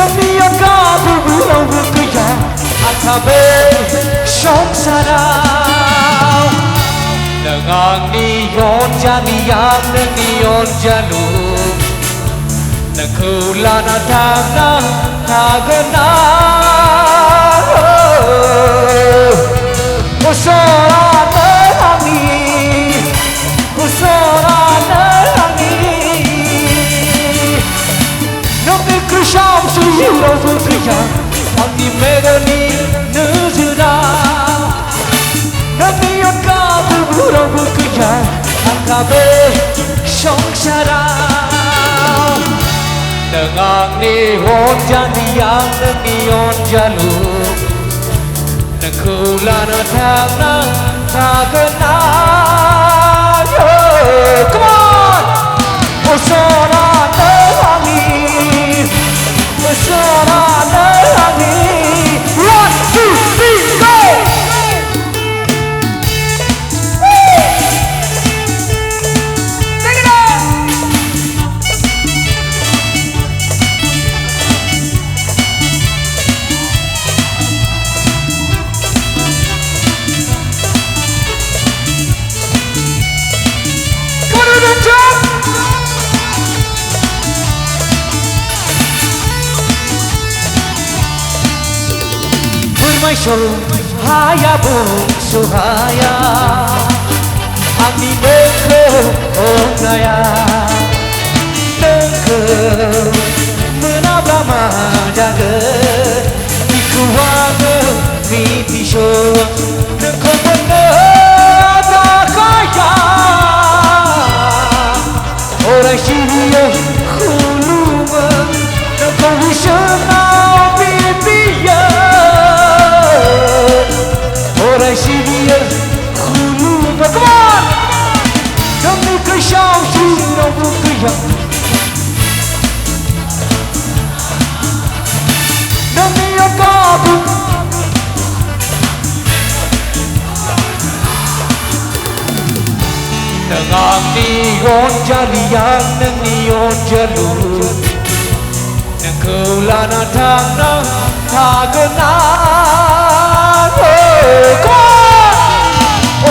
नोंनि अनगा गुबुनावबो गैया आंहा बे संसाराव नों आंनि अनजालि आं नोंनि अनजालु नोंखौ लाना थांना थागोन उसरानो आंनि उसरानो आंनि नोंनिख्रुइ साबसिन रावबो गैया आंनि मेगननि नोजोराव नोंनि अनगा गुबुन रावबो गैया आंहा बे संसाराव नों आंनि अनजालि आं नोंनि अनजालु नोंखौ लाना थांना थागोन Come on! उसरानो आंनि उसरानो आंनि 1, 2, 3, go! Take it up! Come on, do the jump! Bermaisur haya bungsu haya Ani nengke onaya Nengke menabama jaga Iku wange miti show Nengke menada kaya Orang siria huluma Nengke wisenau bibiya Orang siria huluma Come on! Nami kashau shiro bukya Nami akabu Nang angni onjali yang nangni onjalu Nangkau lana tangna tagenan Come on!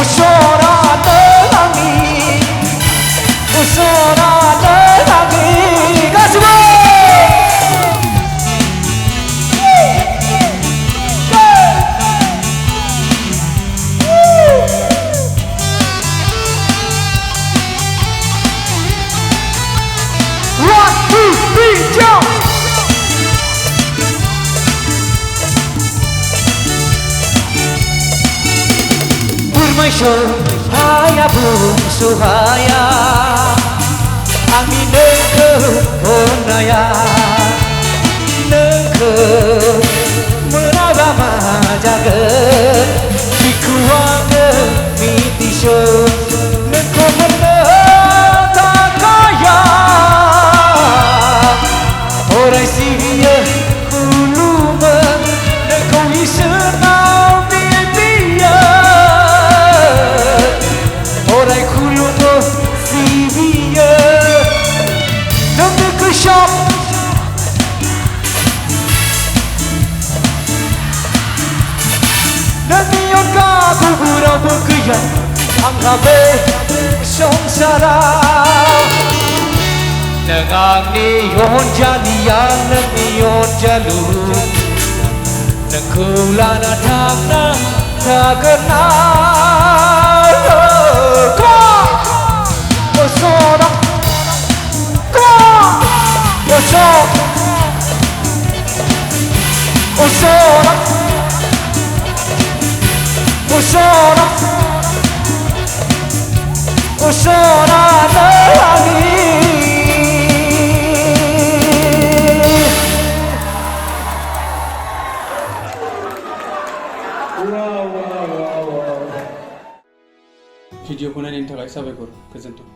Usarano angni Usarano angni Kasih boy! One, two, three, jump! Bermaisur haya bungsu haya Angin nengke onaya Nengke menabama jaga Iku wange miti show Nengke menata kaya Orang siria huluma Nengke wisenau bibiya Orang huluma bibiya Nengke keshop Nengke angka kubura bekerja Angka be sengsara Nang angni onjali yang nangni onjalu Nengkau lana tangna tagenan Come on! Usara Come on! Usara Usara Usara Usarano angni भिडिअखौ नायनायनि थाखाय साबायखर गोजोन्थों